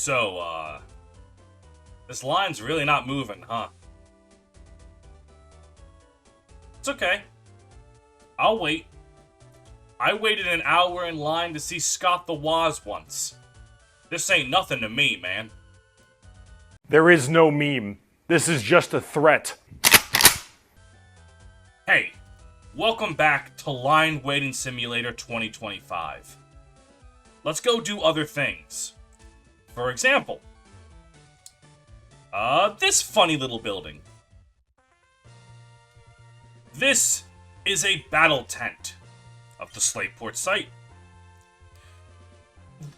So, this line's really not moving, huh? It's okay. I'll wait. I waited an hour in line to see Scott the Woz once. This ain't nothing to me, man. There is no meme. This is just a threat. Hey, welcome back to Line Waiting Simulator 2025. Let's go do other things. For example, this funny little building. This is a battle tent of the Slateport site.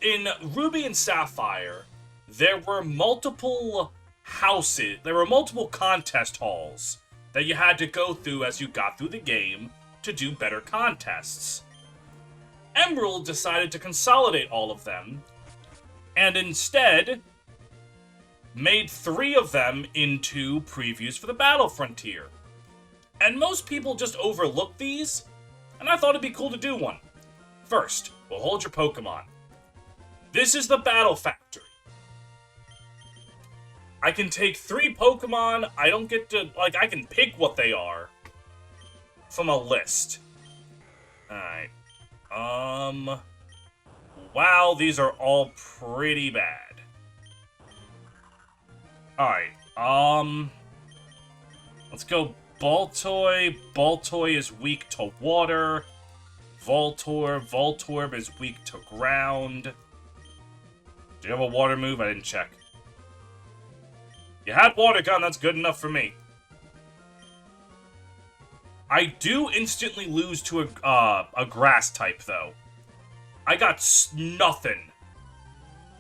In Ruby and Sapphire, there were multiple houses, there were multiple contest halls that you had to go through as you got through the game to do better contests. Emerald decided to consolidate all of them, and instead made 3 of them into previews for the Battle Frontier. And most people just overlook these, and I thought it'd be cool to do one. First, we'll hold your Pokemon. This is the Battle Factory. I can take 3 Pokemon, I don't get to, I can pick what they are from a list. Alright. Wow, these are all pretty bad. Alright, let's go Baltoy. Baltoy is weak to water. Voltorb is weak to ground. Do you have a water move? I didn't check. You had water gun, that's good enough for me. I do instantly lose to a grass type, though. I got nothing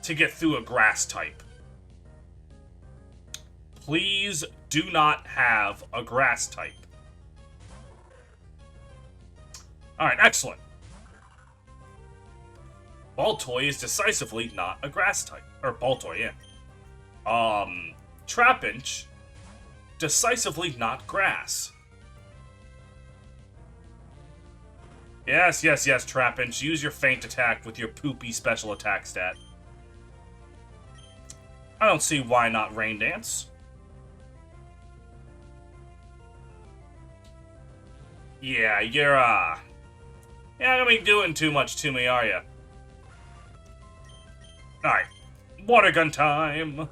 to get through a grass type. Please do not have a grass type. Alright, excellent. Baltoy is decisively not a grass type. Or Baltoy, yeah. Trapinch, decisively not grass. Yes, Trapinch. Use your feint attack with your poopy special attack stat. I don't see why not Rain Dance. Yeah, you're not gonna be doing too much to me, are you? Alright, water gun time.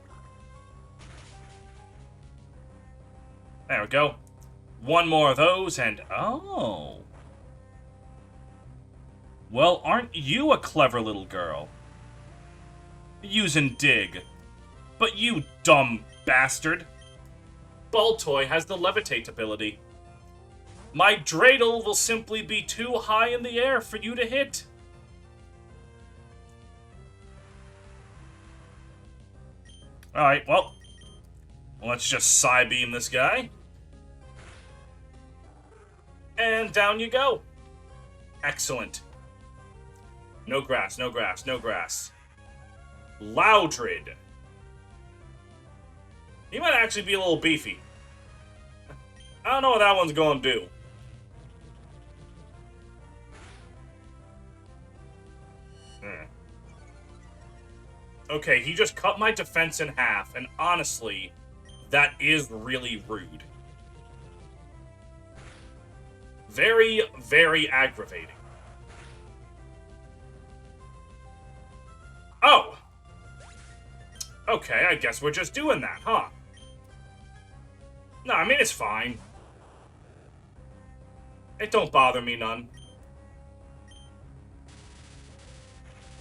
There we go. One more of those, and oh. Well, aren't you a clever little girl? Using Dig. But you dumb bastard. Baltoy has the Levitate ability. My Dreidel will simply be too high in the air for you to hit. Alright, well. Let's just Psybeam this guy. And down you go. Excellent. No grass, no grass, no grass. Loudred. He might actually be a little beefy. I don't know what that one's going to do. Okay, he just cut my defense in half, and honestly, that is really rude. Very, very aggravating. Oh! Okay, I guess we're just doing that, huh? No, I mean, it's fine. It don't bother me none.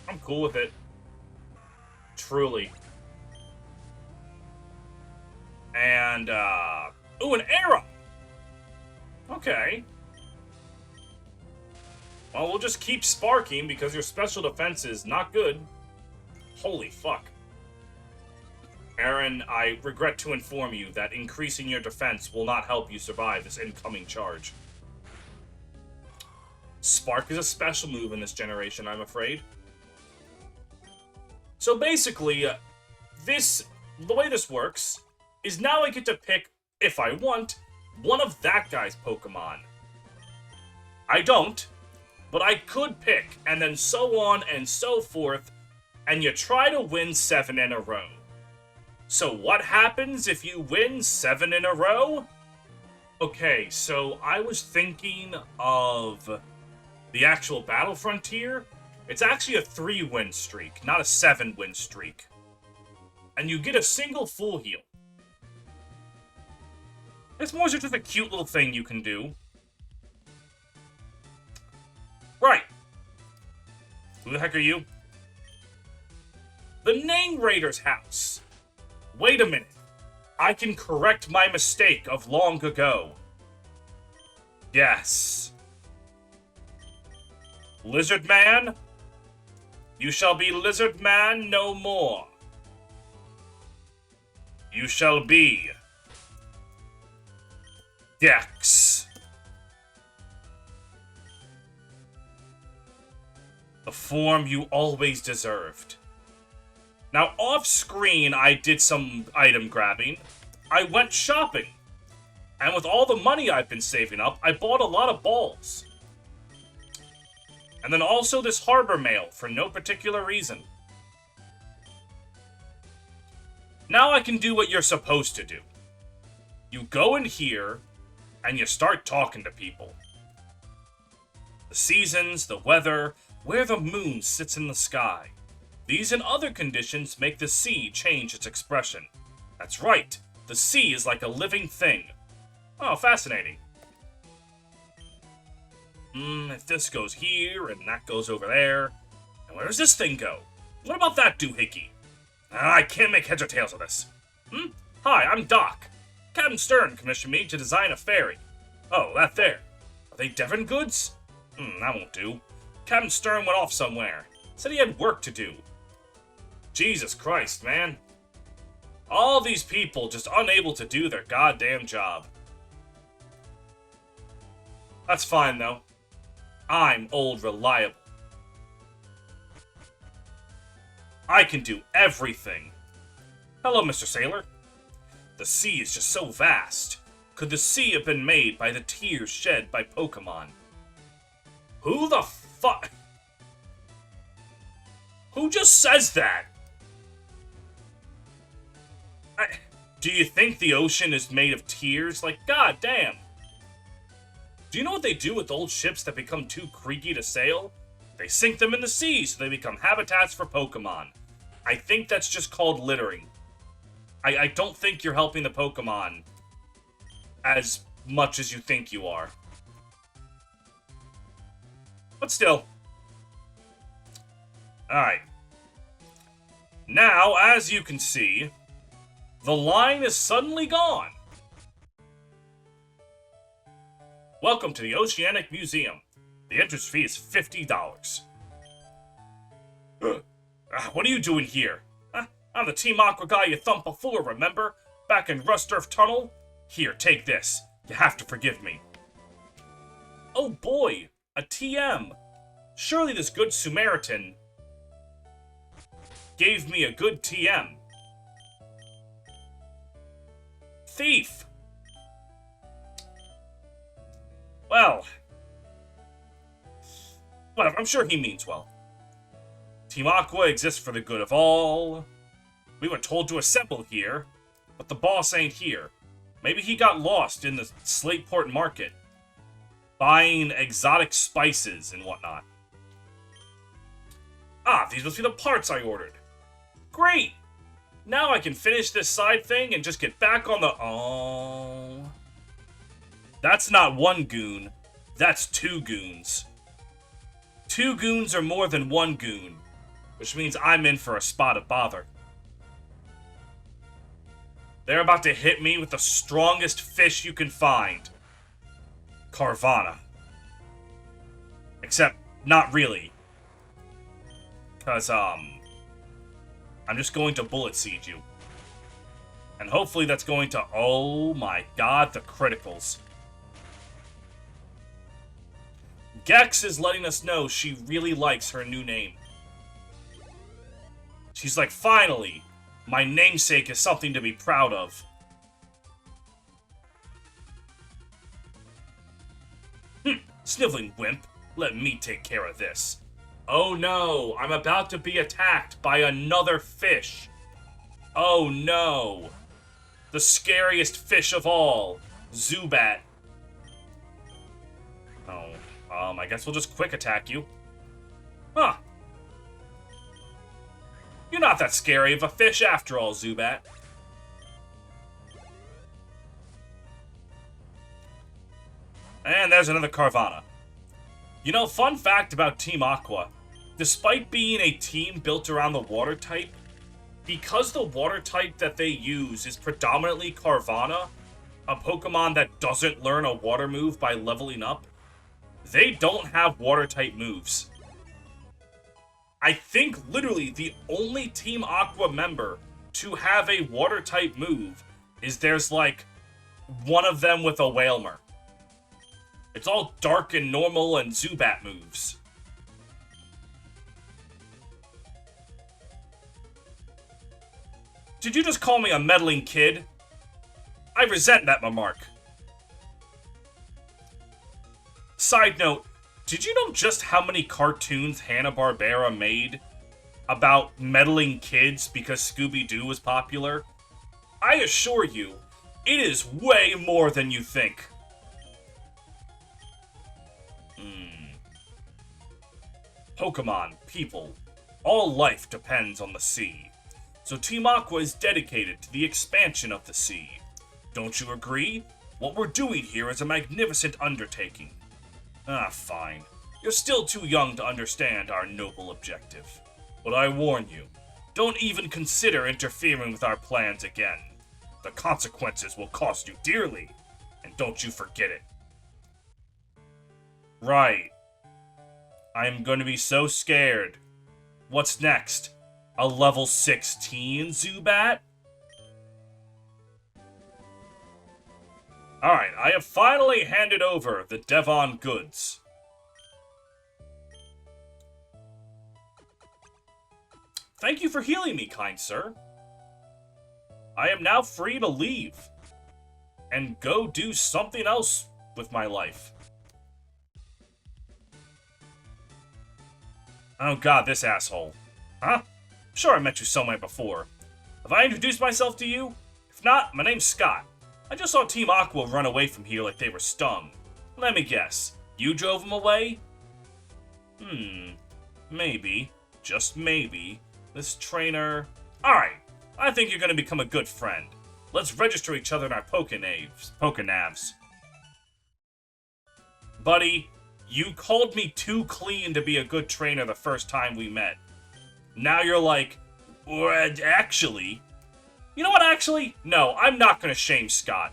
I'm cool with it. Truly. And, ooh, an arrow! Okay. Well, we'll just keep sparking because your special defense is not good. Holy fuck. Aaron, I regret to inform you that increasing your defense will not help you survive this incoming charge. Spark is a special move in this generation, I'm afraid. So basically, the way this works is now I get to pick, if I want, one of that guy's Pokemon. I don't, but I could pick, and then so on and so forth, and you try to win 7 in a row. So what happens if you win 7 in a row? Okay, so I was thinking of the actual Battle Frontier. It's actually a 3-win streak, not a 7-win streak. And you get a single full heal. It's more just a cute little thing you can do. Right. Who the heck are you? The Name Raider's house. Wait a minute. I can correct my mistake of long ago. Yes. Lizard Man? You shall be Lizard Man no more. You shall be Gex. The form you always deserved. Now, off-screen, I did some item grabbing. I went shopping. And with all the money I've been saving up, I bought a lot of balls. And then also this harbor mail for no particular reason. Now I can do what you're supposed to do. You go in here, and you start talking to people. The seasons, the weather, where the moon sits in the sky. These and other conditions make the sea change its expression. That's right, the sea is like a living thing. Oh, fascinating. If this goes here, and that goes over there, and where does this thing go? What about that doohickey? I can't make heads or tails of this. Hi, I'm Doc. Captain Stern commissioned me to design a ferry. Oh, that there. Are they Devon goods? That won't do. Captain Stern went off somewhere. Said he had work to do. Jesus Christ, man. All these people just unable to do their goddamn job. That's fine, though. I'm old reliable. I can do everything. Hello, Mr. Sailor. The sea is just so vast. Could the sea have been made by the tears shed by Pokemon? Who the fuck? Who just says that? Do you think the ocean is made of tears? Like, goddamn. Do you know what they do with old ships that become too creaky to sail? They sink them in the sea so they become habitats for Pokemon. I think that's just called littering. I don't think you're helping the Pokemon as much as you think you are. But still. Alright. Now, as you can see, the line is suddenly gone. Welcome to the Oceanic Museum. The entrance fee is $50. What are you doing here? I'm the Team Aqua guy you thumped before, remember? Back in Rusturf Tunnel? Here, take this. You have to forgive me. Oh boy, a TM. Surely this good Samaritan gave me a good TM. Thief. Well, whatever, I'm sure he means well. Team Aqua exists for the good of all. We were told to assemble here, but the boss ain't here. Maybe he got lost in the Slateport market, buying exotic spices and whatnot. Ah, these must be the parts I ordered. Great! Now I can finish this side thing and just get back on the... Oh... That's not one goon. That's 2 goons. 2 goons are more than 1 goon, which means I'm in for a spot of bother. They're about to hit me with the strongest fish you can find. Carvana. Except, not really. Because, I'm just going to bullet siege you. And hopefully that's going to... Oh my god, the criticals. Gex is letting us know she really likes her new name. She's like, finally, my namesake is something to be proud of. Sniveling wimp, let me take care of this. Oh no, I'm about to be attacked by another fish. Oh no. The scariest fish of all, Zubat. Oh, I guess we'll just quick attack you. Huh. You're not that scary of a fish after all, Zubat. And there's another Carvana. You know, fun fact about Team Aqua. Despite being a team built around the water type, because the water type that they use is predominantly Carvana, a Pokemon that doesn't learn a water move by leveling up, they don't have water type moves. I think literally the only Team Aqua member to have a water type move is there's like one of them with a Wailmer. It's all dark and normal and Zubat moves. Did you just call me a meddling kid? I resent that remark. Side note, did you know just how many cartoons Hanna-Barbera made about meddling kids because Scooby-Doo was popular? I assure you, it is way more than you think. Pokemon, people, all life depends on the sea. So Team Aqua is dedicated to the expansion of the sea. Don't you agree? What we're doing here is a magnificent undertaking. Ah, fine. You're still too young to understand our noble objective. But I warn you, don't even consider interfering with our plans again. The consequences will cost you dearly, and don't you forget it. Right. I'm going to be so scared. What's next? A level 16 Zubat? Alright, I have finally handed over the Devon goods. Thank you for healing me, kind sir. I am now free to leave and go do something else with my life. Oh god, this asshole. Huh? Sure, I met you somewhere before. Have I introduced myself to you? If not, my name's Scott. I just saw Team Aqua run away from here like they were stung. Let me guess. You drove them away? Maybe. Just maybe. This trainer... Alright, I think you're gonna become a good friend. Let's register each other in our Pokenavs. Buddy, you called me too clean to be a good trainer the first time we met. Now you're like, actually... You know what, actually? No, I'm not gonna shame Scott.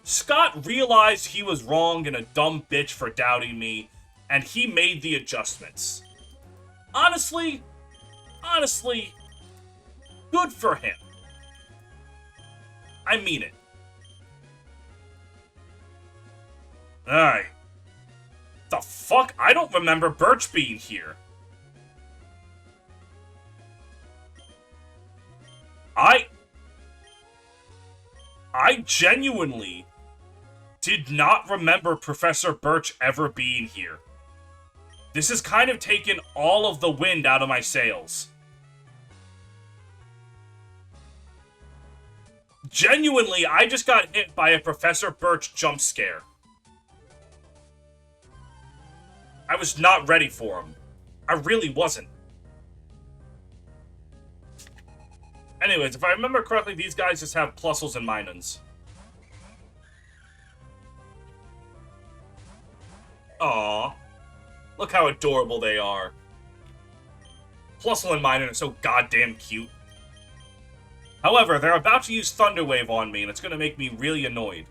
Scott realized he was wrong and a dumb bitch for doubting me, and he made the adjustments. Honestly, good for him. I mean it. Alright. The fuck? I don't remember Birch being here. I genuinely did not remember Professor Birch ever being here. This has kind of taken all of the wind out of my sails. Genuinely, I just got hit by a Professor Birch jump scare. I was not ready for him. I really wasn't. Anyways, if I remember correctly, these guys just have Plusles and Minons. Aww. Look how adorable they are. Plusle and Minun are so goddamn cute. However, they're about to use Thunder Wave on me, and it's gonna make me really annoyed.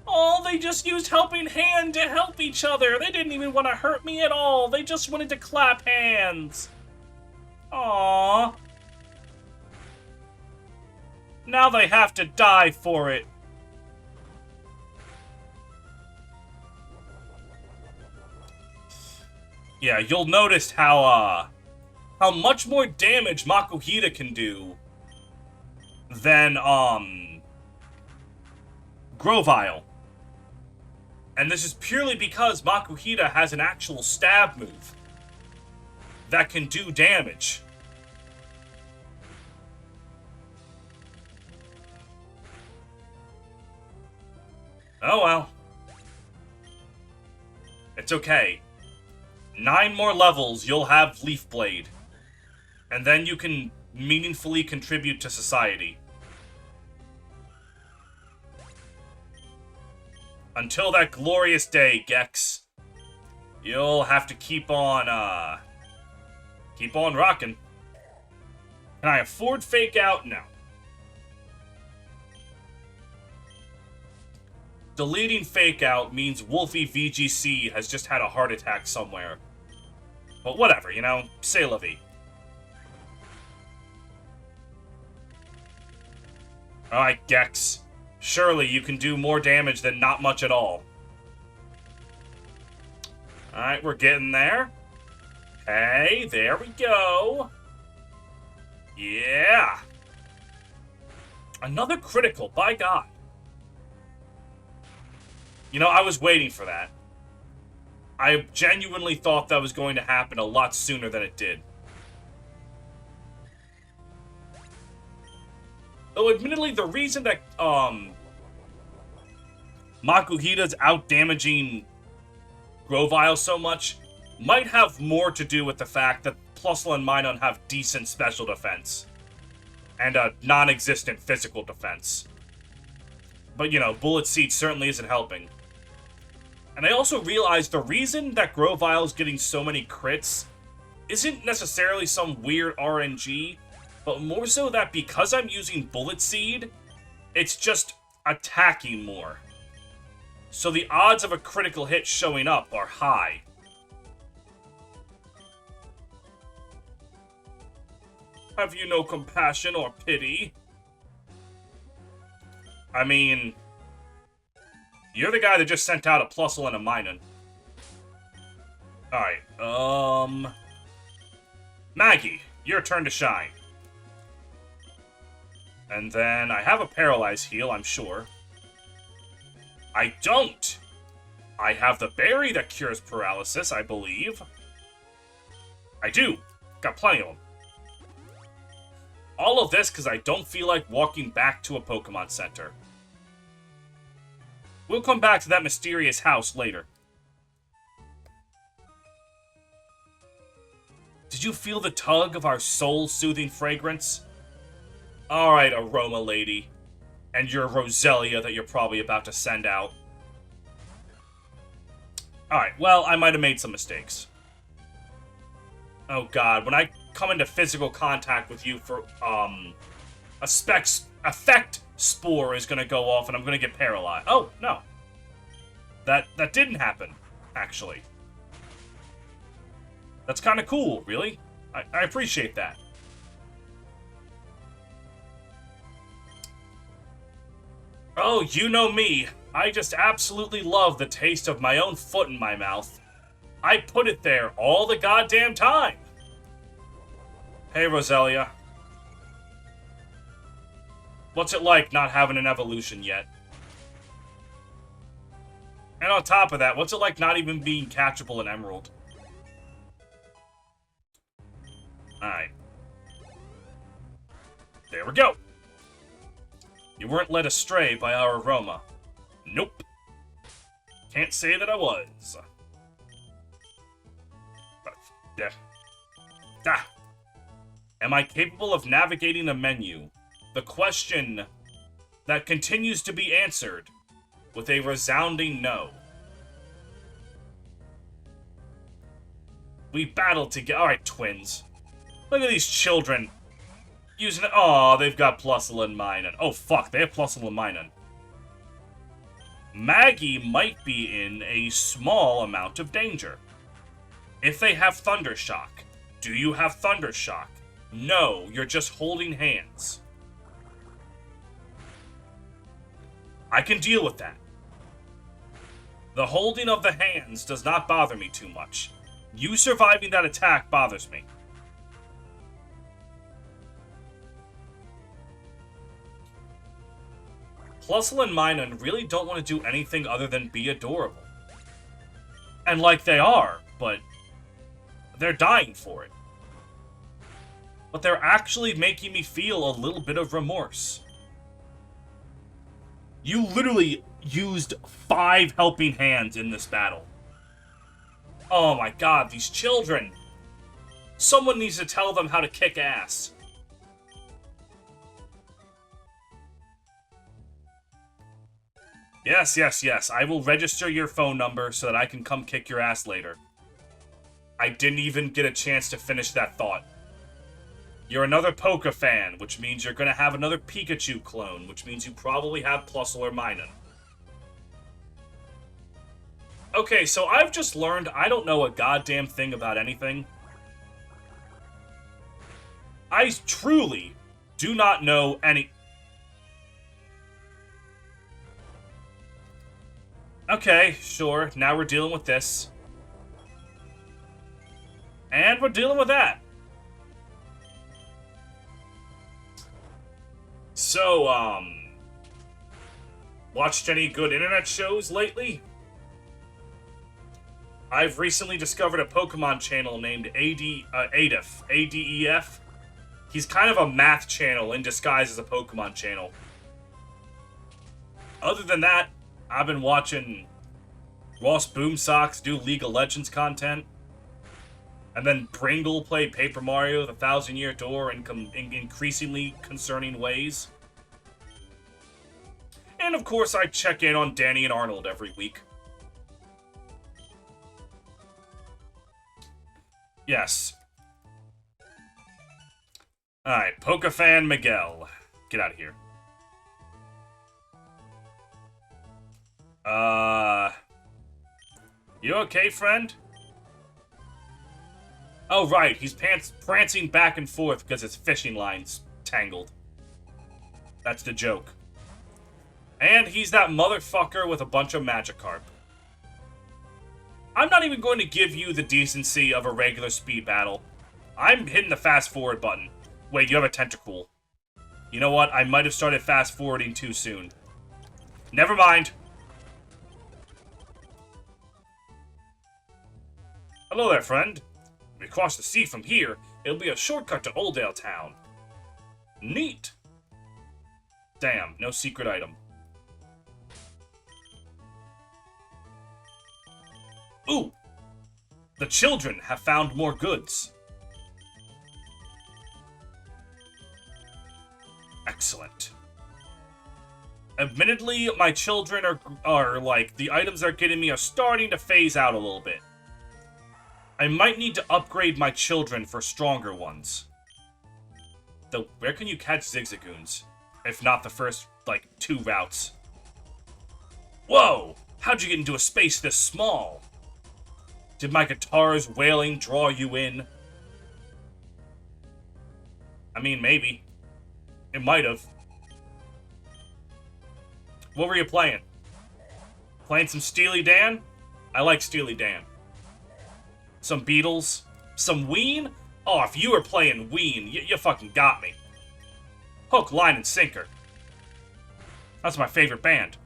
Oh, they just used Helping Hand to help each other. They didn't even want to hurt me at all. They just wanted to clap hands. Aww. Now they have to die for it. Yeah, you'll notice how much more damage Makuhita can do than, Grovyle. And this is purely because Makuhita has an actual stab move that can do damage. Oh well. It's okay. 9 more levels, you'll have Leaf Blade. And then you can meaningfully contribute to society. Until that glorious day, Gex, you'll have to keep on rocking. Can I afford Fake Out? No. Deleting Fake Out means Wolfie VGC has just had a heart attack somewhere. But whatever, you know, c'est la vie. Alright, Gex. Surely you can do more damage than not much at all. Alright, we're getting there. Hey, there we go. Yeah. Another critical, by God. You know, I was waiting for that. I genuinely thought that was going to happen a lot sooner than it did. Though, admittedly, the reason that, Makuhita's out-damaging Grovyle so much might have more to do with the fact that Plusle and Minun have decent special defense. And a non-existent physical defense. But, you know, Bullet Seed certainly isn't helping. And I also realized the reason that Grovyle's getting so many crits isn't necessarily some weird RNG, but more so that because I'm using Bullet Seed, it's just attacking more. So the odds of a critical hit showing up are high. Have you no compassion or pity? I mean, you're the guy that just sent out a Plusle and a Minun. Alright, Maggie, your turn to shine. And then I have a Paralyze heal, I'm sure. I don't! I have the berry that cures paralysis, I believe. I do. Got plenty of them. All of this because I don't feel like walking back to a Pokemon Center. We'll come back to that mysterious house later. Did you feel the tug of our soul-soothing fragrance? Alright, Aroma Lady. And your Roselia that you're probably about to send out. Alright, well, I might have made some mistakes. Oh god, when I come into physical contact with you for, effect spore is gonna go off and I'm gonna get paralyzed. Oh, no. That didn't happen, actually. That's kind of cool, really. I appreciate that. Oh, you know me. I just absolutely love the taste of my own foot in my mouth. I put it there all the goddamn time. Hey, Roselia. What's it like not having an evolution yet? And on top of that, what's it like not even being catchable in Emerald? Alright. There we go. You weren't led astray by our aroma. Nope. Can't say that I was. But, yeah. Ah. Am I capable of navigating a menu? The question that continues to be answered with a resounding no. We battled together. Alright, twins. Look at these children. Using it. Aw, they've got Plusle and Minun. Oh, fuck, they have Plusle and Minun. Maggie might be in a small amount of danger. If they have Thunder Shock. Do you have Thunder Shock? No, you're just holding hands. I can deal with that. The holding of the hands does not bother me too much. You surviving that attack bothers me. Plusle and Minun really don't want to do anything other than be adorable. And like they are, but they're dying for it. But they're actually making me feel a little bit of remorse. You literally used 5 helping hands in this battle. Oh my god, these children! Someone needs to tell them how to kick ass. Yes, yes, yes. I will register your phone number so that I can come kick your ass later. I didn't even get a chance to finish that thought. You're another Pika fan, which means you're gonna have another Pikachu clone, which means you probably have Plusle or Minun. Okay, so I've just learned I don't know a goddamn thing about anything. I truly do not know any... Okay, sure, now we're dealing with this. And we're dealing with that. So, watched any good internet shows lately? I've recently discovered a Pokemon channel named ADEF. A-D-E-F. He's kind of a math channel in disguise as a Pokemon channel. Other than that, I've been watching Ross Boomsocks do League of Legends content. And then Pringle play Paper Mario The 1,000-Year Door in increasingly concerning ways. And of course, I check in on Danny and Arnold every week. Yes. Alright, Pokefan Miguel. Get out of here. You okay, friend? Oh, right, he's prancing back and forth because his fishing line's tangled. That's the joke. And he's that motherfucker with a bunch of Magikarp. I'm not even going to give you the decency of a regular speed battle. I'm hitting the fast forward button. Wait, you have a Tentacool. You know what? I might have started fast forwarding too soon. Never mind. Hello there, friend. If we cross the sea from here, it'll be a shortcut to Oldale Town. Neat. Damn, no secret item. Ooh! The children have found more goods. Excellent. Admittedly, my children are like, the items they're getting me are starting to phase out a little bit. I might need to upgrade my children for stronger ones. Though, where can you catch Zigzagoons? If not the first, like, 2 routes. Whoa! How'd you get into a space this small? Did my guitar's wailing draw you in? I mean, maybe. It might have. What were you playing? Playing some Steely Dan? I like Steely Dan. Some Beatles? Some Ween? Oh, if you were playing Ween, you fucking got me. Hook, line, and sinker. That's my favorite band.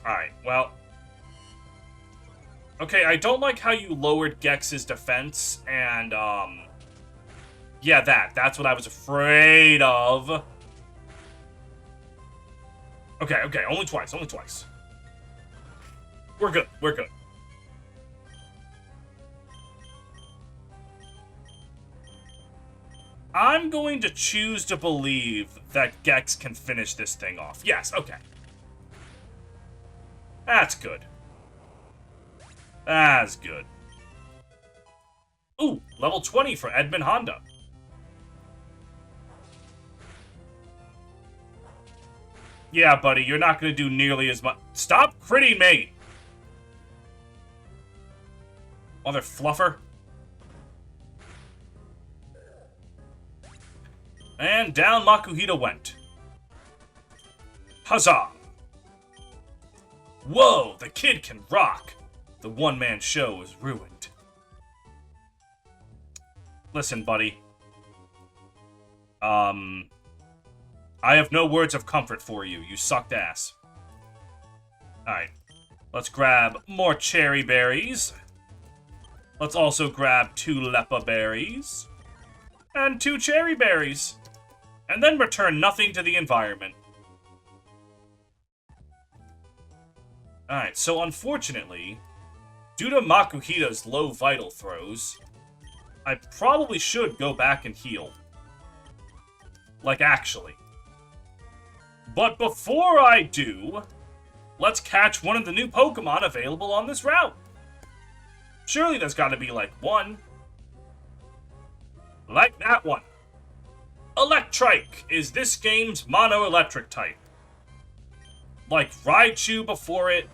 Alright, well... Okay, I don't like how you lowered Gex's defense, and, yeah, that's what I was afraid of. Okay, only twice. We're good. I'm going to choose to believe that Gex can finish this thing off. Yes, okay. That's good. That's good. Ooh, level 20 for Edmund Honda. Yeah, buddy, you're not going to do nearly as much. Stop critting me! Mother fluffer. And down Makuhita went. Huzzah! Whoa, the kid can rock! The one-man show is ruined. Listen, buddy. I have no words of comfort for you. You sucked ass. Alright. Let's grab more cherry berries. Let's also grab 2 lepa berries. And 2 cherry berries. And then return nothing to the environment. Alright, so unfortunately, due to Makuhita's low vital throws, I probably should go back and heal. Like, actually. But before I do, let's catch one of the new Pokemon available on this route. Surely there's got to be, like, one. Like that one. Electrike is this game's mono-electric type. Like Raichu before it,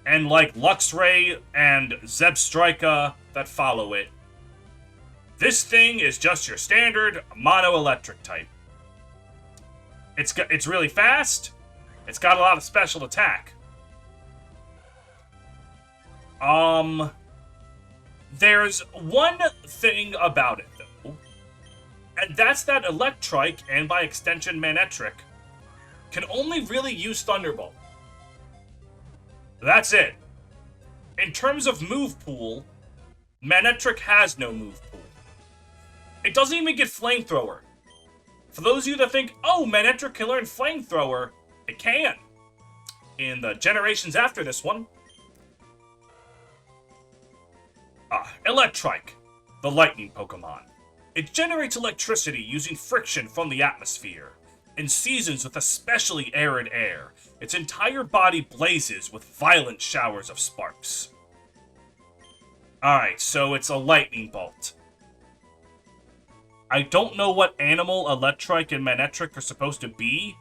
and like Luxray and Zebstrika that follow it. This thing is just your standard mono-electric type. It's really fast. It's got a lot of special attack. There's one thing about it, though, and that's that Electrike, and by extension Manectric, can only really use Thunderbolt. That's it. In terms of move pool, Manectric has no move pool. It doesn't even get Flamethrower. For those of you that think, oh, Manectric can learn Flamethrower, it can. In the generations after this one. Electrike, the lightning Pokemon. It generates electricity using friction from the atmosphere. In seasons with especially arid air, its entire body blazes with violent showers of sparks. Alright, so it's a lightning bolt. I don't know what animal Electrike and Manectric are supposed to be.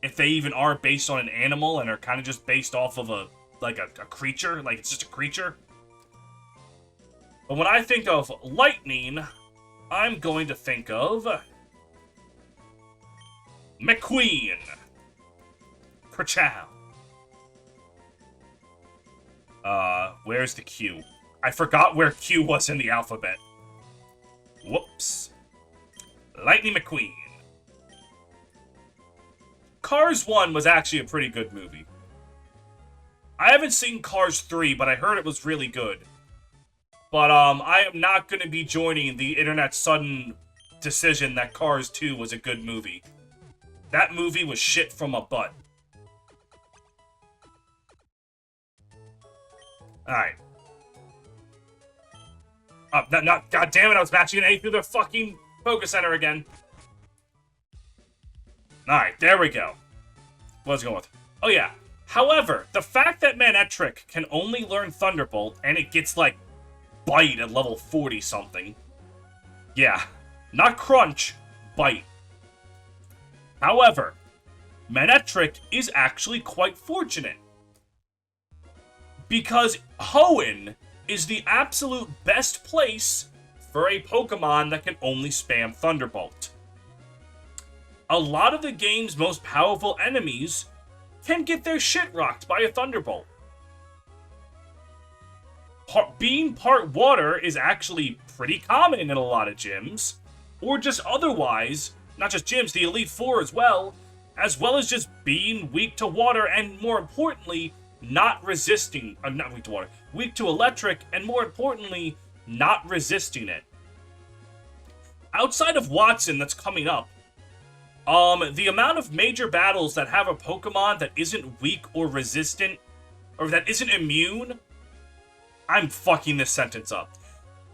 If they even are based on an animal and are kind of just based off of a creature. Like, it's just a creature. But when I think of lightning, I'm going to think of McQueen. Kerchow. Where's the Q? I forgot where Q was in the alphabet. Whoops. Lightning McQueen. Cars 1 was actually a pretty good movie. I haven't seen Cars 3, but I heard it was really good. But, I am not going to be joining the internet's sudden decision that Cars 2 was a good movie. That movie was shit from a butt. Alright. God damn it, I was matching an A through the fucking Poké Center again. Alright, there we go. What was I going with? Oh yeah. However, the fact that Manectric can only learn Thunderbolt and it gets, like, Bite at level 40-something. Yeah. Not Crunch, Bite. However, Manectric is actually quite fortunate. Because Hoenn is the absolute best place for a Pokemon that can only spam Thunderbolt. A lot of the game's most powerful enemies can get their shit rocked by a Thunderbolt. Being part water is actually pretty common in a lot of gyms, or just otherwise, not just gyms, the Elite Four as well as just being weak to water and, more importantly, not resisting, not weak to water, weak to electric, and more importantly, not resisting it. Outside of Watson that's coming up, the amount of major battles that have a Pokemon that isn't weak or resistant, or that isn't immune, I'm fucking this sentence up.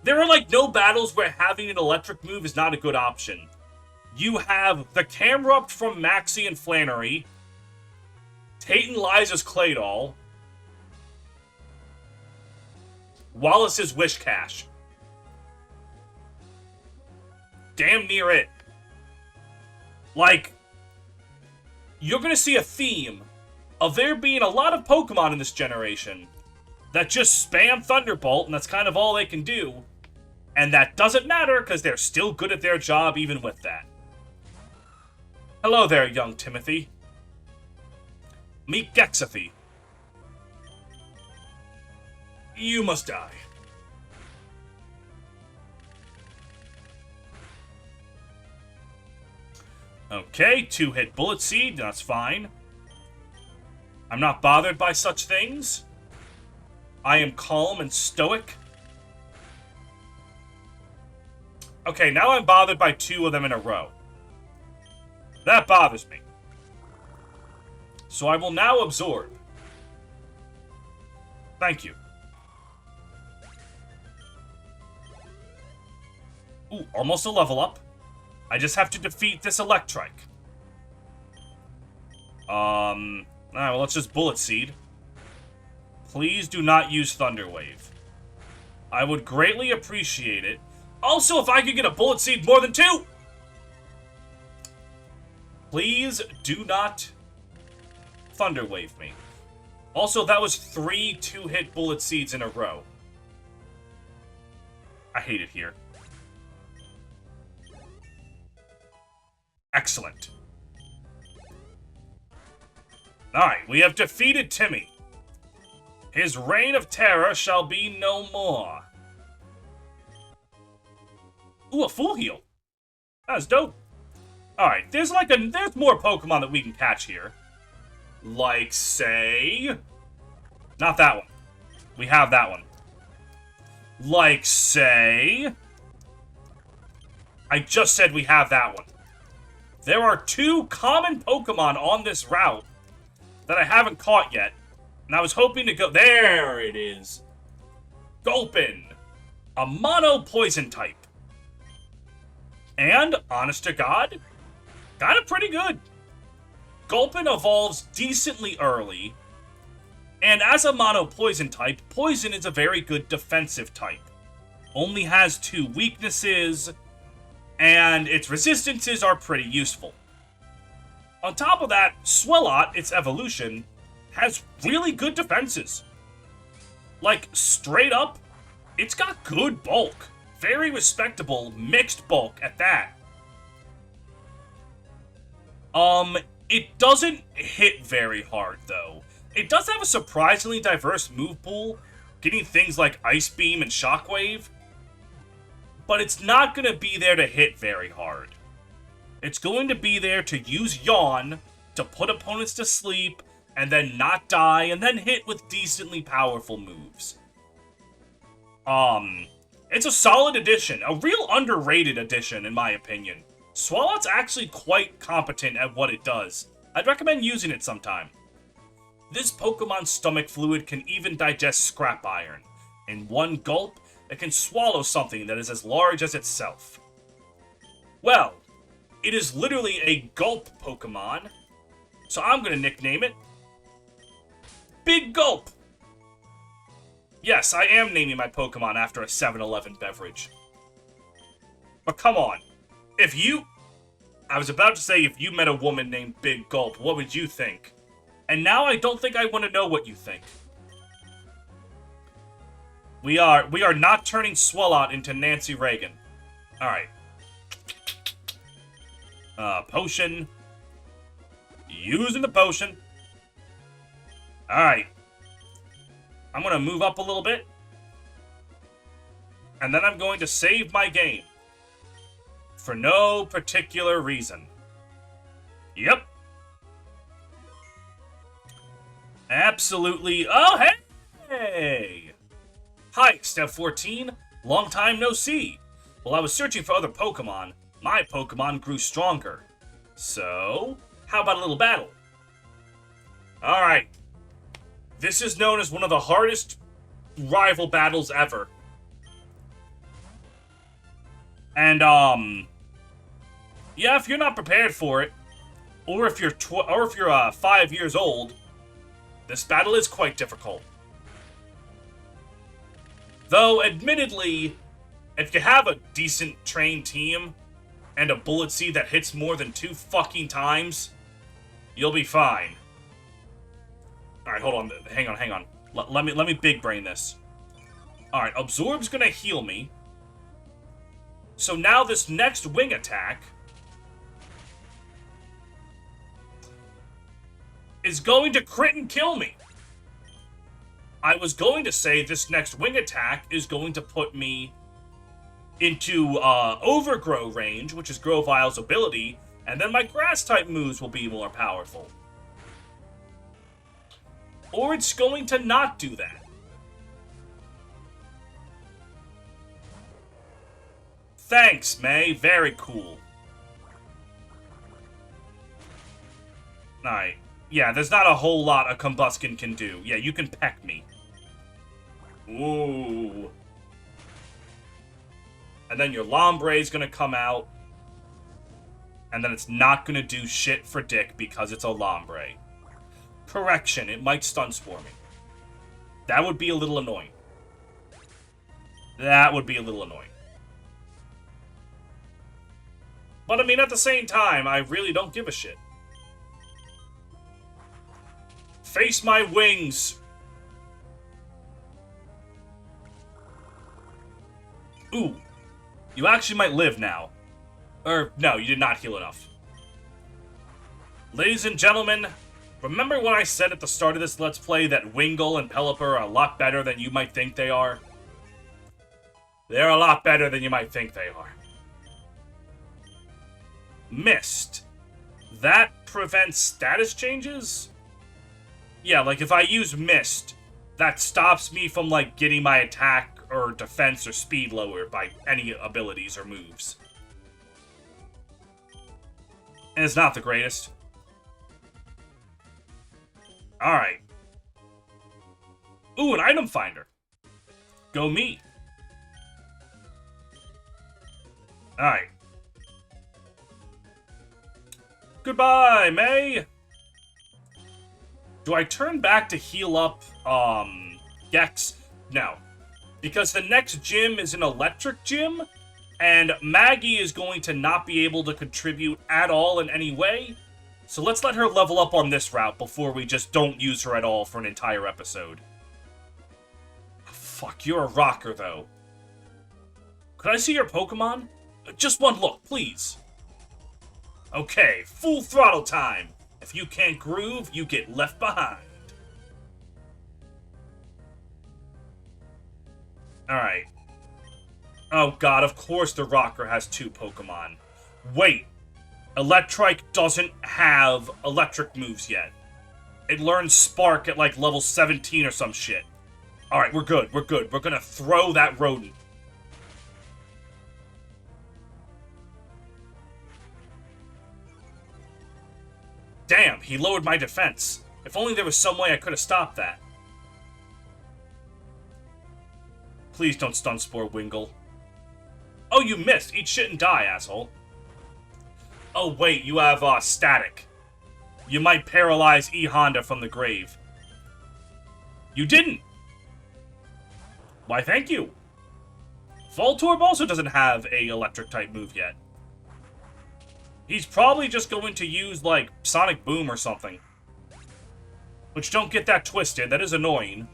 There are, like, no battles where having an electric move is not a good option. You have the Camerupt from Maxie and Flannery, Tate and Liza's Claydol, Wallace's Wishcash. Damn near it. Like, you're gonna see a theme of there being a lot of Pokemon in this generation that just spam Thunderbolt, and that's kind of all they can do. And that doesn't matter, because they're still good at their job even with that. Hello there, young Timothy. Meet Gexathy. You must die. Okay, 2-hit Bullet Seed, that's fine. I'm not bothered by such things. I am calm and stoic. Okay, now I'm bothered by 2 of them in a row. That bothers me. So I will now absorb. Thank you. Ooh, almost a level up. I just have to defeat this Electrike. Alright, well, let's just Bullet Seed. Please do not use Thunder Wave. I would greatly appreciate it. Also, if I could get a Bullet Seed more than 2! Please do not Thunder Wave me. Also, that was 3 2-hit Bullet Seeds in a row. I hate it here. Excellent. Alright, we have defeated Timmy. His reign of terror shall be no more. Ooh, a full heal. That's dope. Alright, there's more Pokemon that we can catch here. Like, say... Not that one. We have that one. Like, say... I just said we have that one. There are 2 common Pokemon on this route that I haven't caught yet. And I was hoping to go... There it is. Gulpin. A mono poison type. And, honest to God, got it pretty good. Gulpin evolves decently early. And as a mono poison type, poison is a very good defensive type. Only has 2 weaknesses, and its resistances are pretty useful. On top of that, Swelot, its evolution, has really good defenses. Like, straight up, it's got good bulk. Very respectable mixed bulk at that. It doesn't hit very hard, though. It does have a surprisingly diverse move pool, getting things like Ice Beam and Shockwave, but it's not going to be there to hit very hard. It's going to be there to use Yawn to put opponents to sleep, and then not die, and then hit with decently powerful moves. It's a solid addition, a real underrated addition, in my opinion. Swalot's actually quite competent at what it does. I'd recommend using it sometime. This Pokemon's stomach fluid can even digest scrap iron. In one gulp, it can swallow something that is as large as itself. Well, it is literally a gulp Pokemon, so I'm going to nickname it Big Gulp. Yes, I am naming my Pokemon after a 7-Eleven beverage. But come on, I was about to say if you met a woman named Big Gulp, what would you think? And now I don't think I want to know what you think. We are not turning Swelot into Nancy Reagan. Alright. Potion. Using the potion. Alright. I'm going to move up a little bit. And then I'm going to save my game. For no particular reason. Yep. Absolutely. Oh, hey! Hi, Step 14. Long time no see. While I was searching for other Pokemon, my Pokemon grew stronger. So, how about a little battle? Alright. This is known as one of the hardest rival battles ever. And, yeah, if you're not prepared for it, or if you're 5 years old, this battle is quite difficult. Though, admittedly, if you have a decent trained team and a Bullet Seed that hits more than 2 fucking times, you'll be fine. Alright, hold on. Hang on. Let me big brain this. Alright, Absorb's gonna heal me. So now this next wing attack is going to crit and kill me. I was going to say this next wing attack is going to put me into Overgrow range, which is Grovile's ability, And then my grass-type moves will be more powerful. Or it's going to not do that. Thanks, May. Very cool. Alright. Yeah, there's not a whole lot a Combuskin can do. Yeah, you can peck me. Ooh. And then your Lombre is gonna come out. And then it's not gonna do shit for Dick because it's a Lombre. Correction, it might Stun Spore me. That would be a little annoying. That would be a little annoying. But I mean, at the same time, I really don't give a shit. Face my wings! Ooh. You actually might live now. Or, no, you did not heal enough. Ladies and gentlemen, remember when I said at the start of this Let's Play that Wingull and Pelipper are a lot better than you might think they are? They're a lot better than you might think they are. Mist. That prevents status changes? Yeah, like if I use Mist, that stops me from like getting my attack or defense or speed lowered by any abilities or moves. And it's not the greatest. Alright. Ooh, an item finder. Go me. Alright. Goodbye, May! Do I turn back to heal up, Gex? No. Because the next gym is an electric gym, and Maggie is going to not be able to contribute at all in any way, so let's let her level up on this route before we just don't use her at all for an entire episode. Fuck, you're a rocker, though. Could I see your Pokemon? Just one look, please. Okay, full throttle time. If you can't groove, you get left behind. Alright. Oh god, of course the rocker has 2 Pokemon. Wait. Electrike doesn't have electric moves yet. It learns Spark at like level 17 or some shit. Alright, we're good, we're good. We're gonna throw that rodent. Damn, he lowered my defense. If only there was some way I could have stopped that. Please don't Stun Spore Wingull. Oh, you missed. Eat shit and die, asshole. Oh, wait, you have, static. You might paralyze E Honda from the grave. You didn't! Why, thank you. Voltorb also doesn't have a electric-type move yet. He's probably just going to use, like, Sonic Boom or something. Which, don't get that twisted, that is annoying.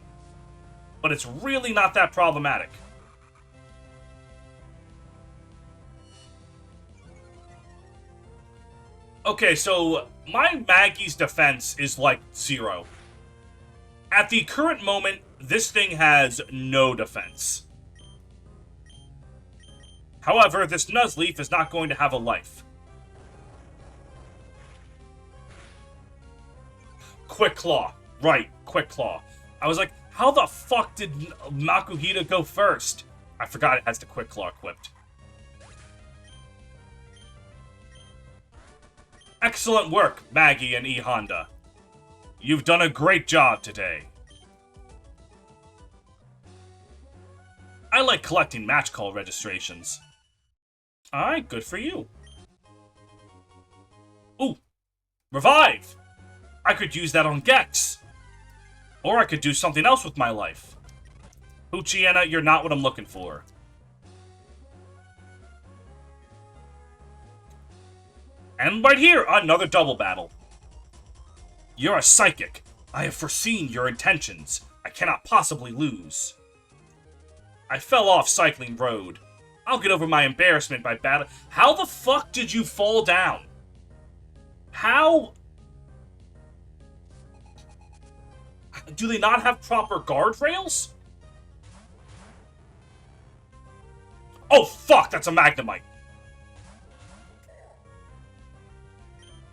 But it's really not that problematic. Okay, so my Maggie's defense is like 0. At the current moment, this thing has no defense. However, this Nuzleaf is not going to have a life. Quick Claw. Right, Quick Claw. I was like, how the fuck did Makuhita go first? I forgot it has the Quick Claw equipped. Excellent work, Maggie and E Honda. You've done a great job today. I like collecting match call registrations. Alright, good for you. Ooh, Revive! I could use that on Gex. Or I could do something else with my life. Poochyena, you're not what I'm looking for. And right here, another double battle. You're a psychic. I have foreseen your intentions. I cannot possibly lose. I fell off Cycling Road. I'll get over my embarrassment by battle. How the fuck did you fall down? How? Do they not have proper guardrails? Oh fuck, that's a Magnemite.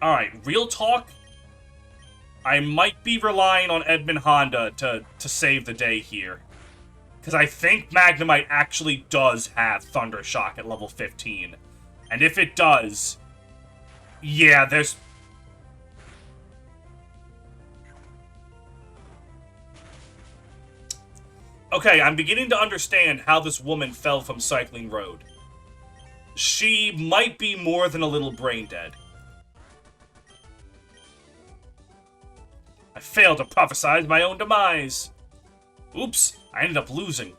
Alright, real talk. I might be relying on Edmund Honda to save the day here. Because I think Magnemite actually does have Thunder Shock at level 15. And if it does... Yeah, there's... Okay, I'm beginning to understand how this woman fell from Cycling Road. She might be more than a little brain dead. I failed to prophesize my own demise. Oops, I ended up losing.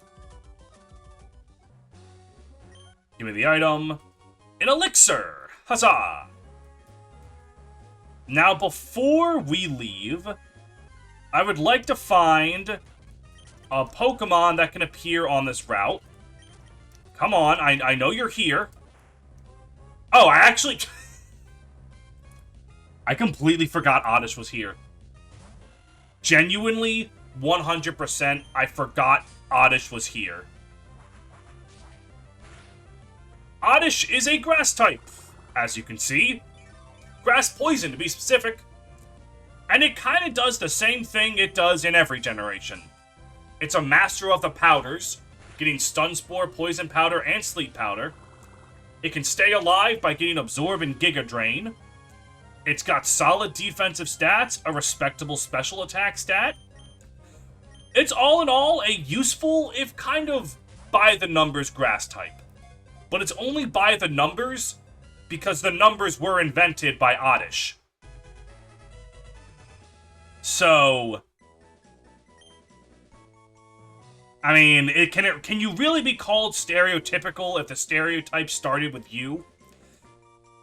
Give me the item. An elixir! Huzzah! Now, before we leave, I would like to find a Pokemon that can appear on this route. Come on, I know you're here. Oh, I actually... I completely forgot Oddish was here. Genuinely, 100%, I forgot Oddish was here. Oddish is a grass type, as you can see. Grass poison, to be specific. And it kind of does the same thing it does in every generation. It's a master of the powders, getting Stun Spore, Poison Powder, and Sleep Powder. It can stay alive by getting Absorb and Giga Drain. It's got solid defensive stats, a respectable special attack stat. It's all in all a useful, if kind of by-the-numbers grass type. But it's only by the numbers because the numbers were invented by Oddish. So... I mean, can you really be called stereotypical if the stereotype started with you?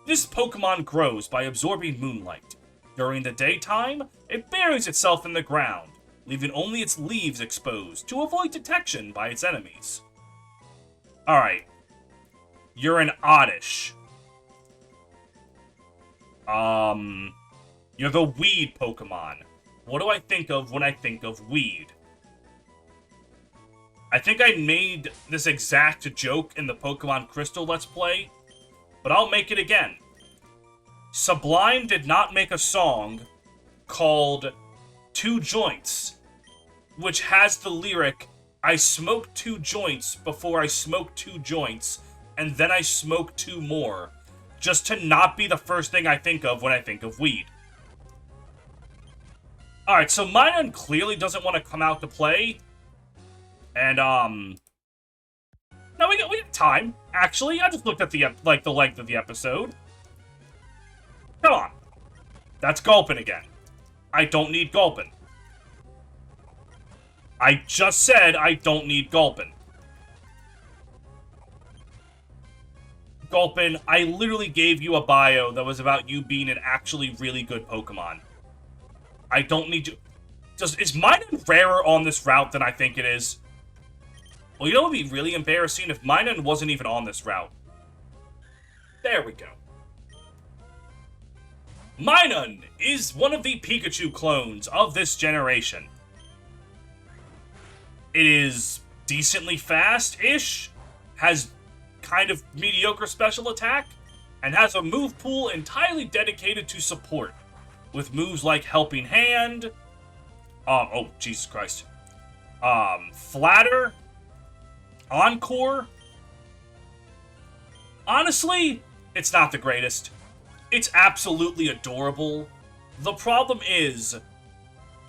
This Pokemon grows by absorbing moonlight. During the daytime, it buries itself in the ground, leaving only its leaves exposed to avoid detection by its enemies. Alright. You're an Oddish. You're the Weed Pokemon. What do I think of when I think of Weed? I think I made this exact joke in the Pokemon Crystal Let's Play, but I'll make it again. Sublime did not make a song called Two Joints, which has the lyric, I smoked 2 joints before I smoked 2 joints, and then I smoked 2 more, just to not be the first thing I think of when I think of weed. Alright, so Minun clearly doesn't want to come out to play. And, no, we got time, actually. I just looked at the length of the episode. Come on. That's Gulpin again. I don't need Gulpin. I just said I don't need Gulpin. Gulpin, I literally gave you a bio that was about you being an actually really good Pokemon. I don't need you. Is Minun rarer on this route than I think it is? Well, you know what would be really embarrassing if Minun wasn't even on this route. There we go. Minun is one of the Pikachu clones of this generation. It is decently fast-ish, has kind of mediocre special attack, and has a move pool entirely dedicated to support, with moves like Helping Hand, oh, Jesus Christ, Flatter, Encore. Honestly, it's not the greatest. It's absolutely adorable. The problem is,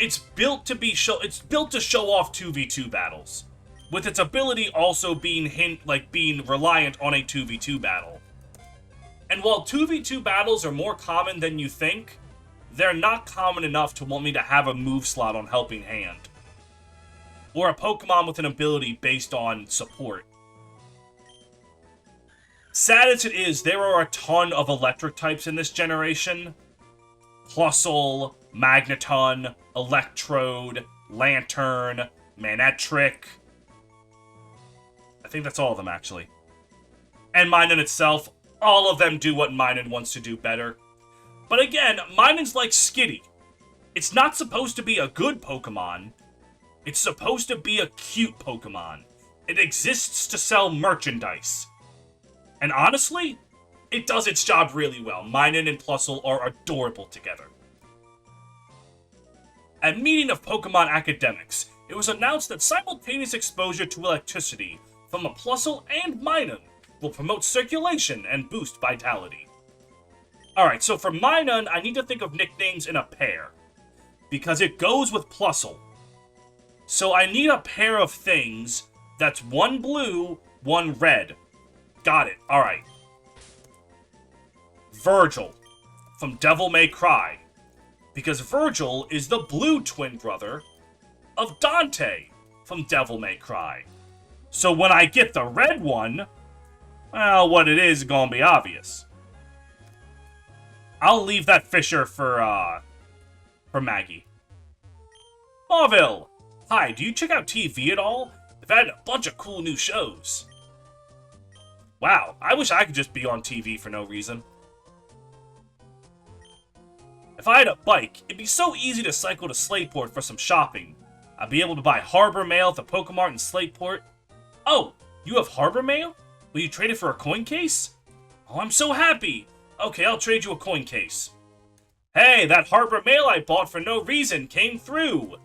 it's built to show off 2v2 battles, with its ability also being being reliant on a 2v2 battle. And while 2v2 battles are more common than you think, they're not common enough to want me to have a move slot on Helping Hand, or a Pokemon with an ability based on support. Sad as it is, there are a ton of electric types in this generation. Plusle, Magneton, Electrode, Lantern, Manectric. I think that's all of them, actually. And Minun itself, all of them do what Minun wants to do better. But again, Minun's like Skitty. It's not supposed to be a good Pokemon. It's supposed to be a cute Pokemon. It exists to sell merchandise. And honestly, It does its job really well. Minun and Plusle are adorable together. At meeting of Pokemon academics, it was announced that simultaneous exposure to electricity from a Plusle and Minun will promote circulation and boost vitality. Alright, so for Minun, I need to think of nicknames in a pair, because it goes with Plusle. So I need a pair of things that's one blue, one red. Got it, alright. Virgil, from Devil May Cry, because Virgil is the blue twin brother of Dante from Devil May Cry. So when I get the red one, well, what it is gonna be obvious. I'll leave that Fisher for Maggie. Mauville! Hi, do you check out TV at all? They've added a bunch of cool new shows. Wow, I wish I could just be on TV for no reason. If I had a bike, it'd be so easy to cycle to Slateport for some shopping. I'd be able to buy Harbor Mail at the Pokemart in Slateport. Oh, you have Harbor Mail? Will you trade it for a coin case? Oh, I'm so happy! Okay, I'll trade you a coin case. Hey, that Harbor Mail I bought for no reason came through!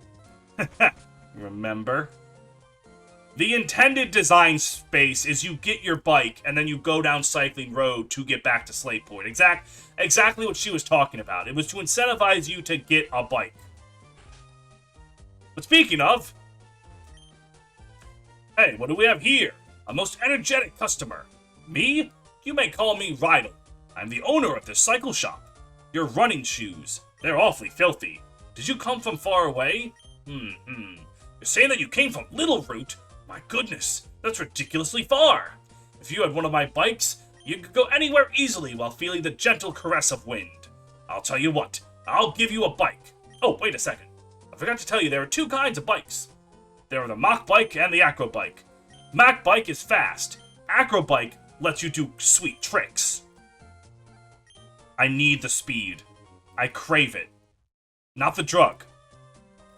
Remember? The intended design space is you get your bike and then you go down Cycling Road to get back to Slateport. Exactly what she was talking about. It was to incentivize you to get a bike. But speaking of... Hey, what do we have here? A most energetic customer. Me? You may call me Rydell. I'm the owner of this cycle shop. Your running shoes. They're awfully filthy. Did you come from far away? You're saying that you came from Little Root? My goodness, that's ridiculously far. If you had one of my bikes, you could go anywhere easily while feeling the gentle caress of wind. I'll tell you what, I'll give you a bike. Oh, wait a second. I forgot to tell you there are two kinds of bikes. There are the Mach Bike and the Acro Bike. Mach Bike is fast. Acro Bike lets you do sweet tricks. I need the speed. I crave it. Not the drug.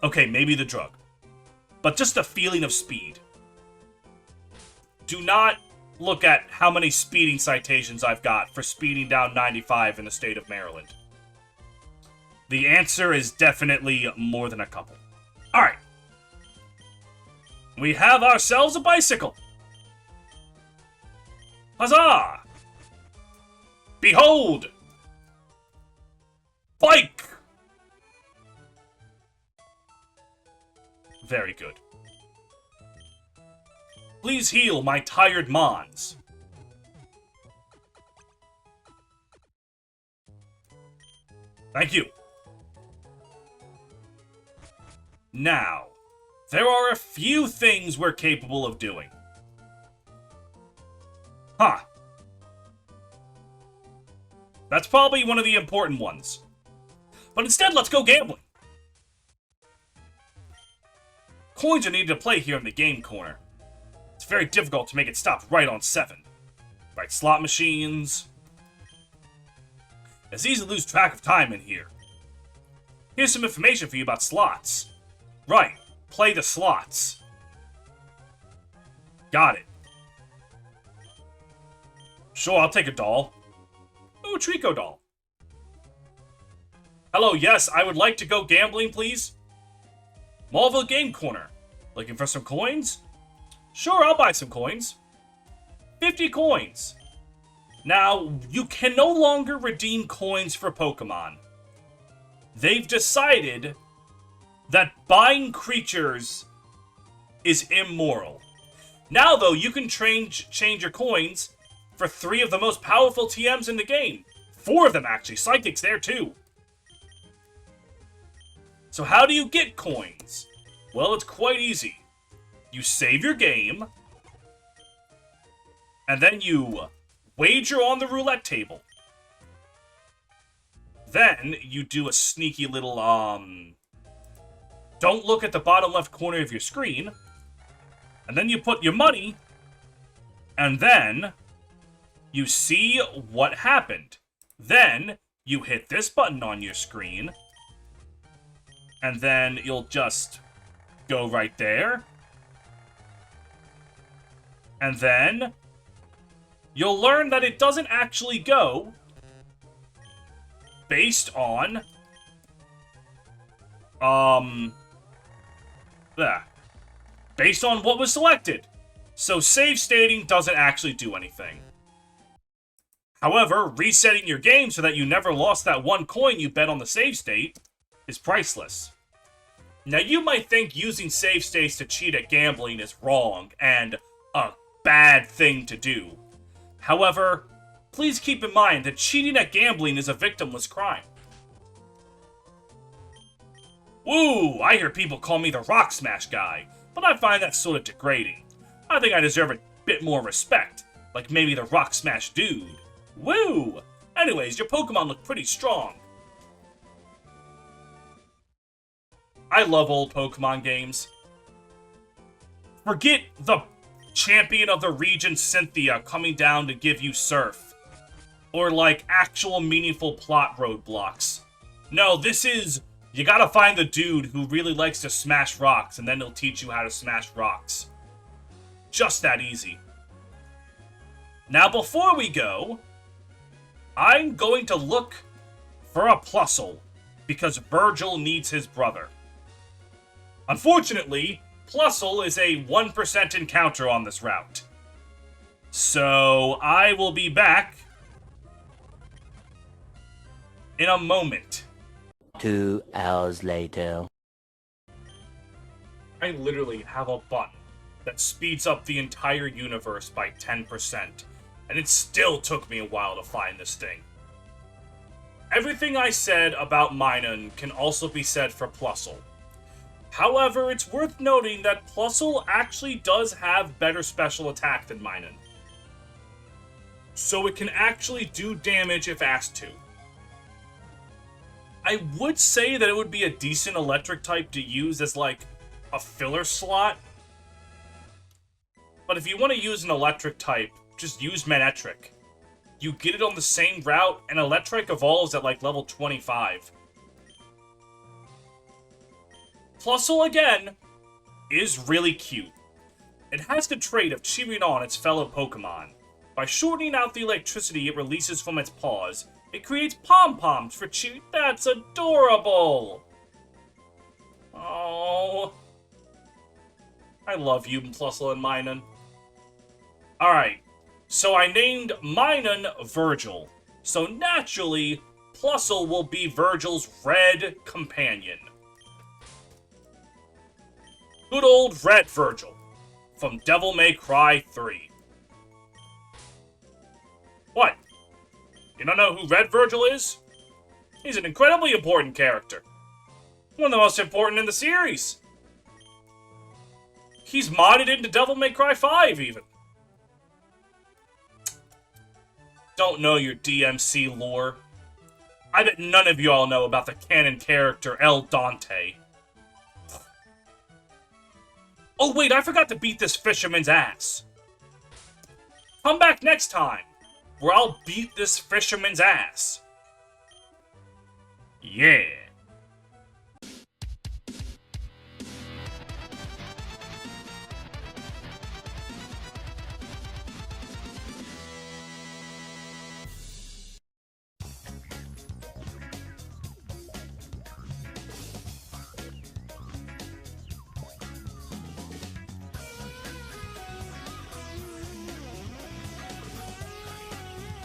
Okay, maybe the drug. But just the feeling of speed. Do not look at how many speeding citations I've got for speeding down 95 in the state of Maryland. The answer is definitely more than a couple. Alright. We have ourselves a bicycle. Huzzah! Behold! Bike! Very good. Please heal my tired Mons. Thank you. Now, there are a few things we're capable of doing. Huh. That's probably one of the important ones. But instead, let's go gambling. Coins are needed to play here in the game corner. It's very difficult to make it stop right on 7. Right, slot machines. It's easy to lose track of time in here. Here's some information for you about slots. Right, play the slots. Got it. Sure, I'll take a doll. Ooh, Trico doll. Hello, yes, I would like to go gambling, please. Mauville Game Corner. Looking for some coins? Sure, I'll buy some coins. 50 coins. Now, you can no longer redeem coins for Pokemon. They've decided that buying creatures is immoral. Now, though, you can change your coins for 3 of the most powerful TMs in the game. 4 of them, actually. Psychic's there, too. So how do you get coins? Well, it's quite easy. You save your game, and then you wager on the roulette table. Then you do a sneaky little, don't look at the bottom left corner of your screen, and then you put your money, and then you see what happened. Then you hit this button on your screen, and then you'll just go right there. And then you'll learn that it doesn't actually go based on, based on what was selected. So save stating doesn't actually do anything. However, resetting your game so that you never lost that one coin you bet on the save state is priceless. Now, you might think using save states to cheat at gambling is wrong and a bad thing to do. However, please keep in mind that cheating at gambling is a victimless crime. Woo! I hear people call me the Rock Smash guy, but I find that sort of degrading. I think I deserve a bit more respect, like maybe the Rock Smash dude. Woo! Anyways, your Pokemon look pretty strong. I love old Pokemon games. Forget the champion of the region Cynthia coming down to give you Surf. Or like actual meaningful plot roadblocks. No, this is, you gotta find the dude who really likes to smash rocks and then he'll teach you how to smash rocks. Just that easy. Now before we go, I'm going to look for a Plusle because Virgil needs his brother. Unfortunately, Plusle is a 1% encounter on this route. So, I will be back in a moment. 2 hours later. I literally have a button that speeds up the entire universe by 10%, and it still took me a while to find this thing. Everything I said about Minun can also be said for Plusle. However, it's worth noting that Plusle actually does have better special attack than Minun. So it can actually do damage if asked to. I would say that it would be a decent electric type to use as like a filler slot. But if you want to use an electric type, just use Manectric. You get it on the same route, and Electric evolves at like level 25. Plusle, again, is really cute. It has the trait of cheering on its fellow Pokemon. By shortening out the electricity it releases from its paws, it creates pom-poms for cheering. That's adorable! Oh, I love you, Plusle and Minun. Alright, so I named Minun Virgil. So naturally, Plusle will be Virgil's red companion. Good old Red Virgil, from Devil May Cry 3. What? You don't know who Red Virgil is? He's an incredibly important character. One of the most important in the series. He's modded into Devil May Cry 5, even. Don't know your DMC lore. I bet none of y'all know about the canon character El Dante. Oh wait, I forgot to beat this fisherman's ass. Come back next time, where I'll beat this fisherman's ass. Yeah.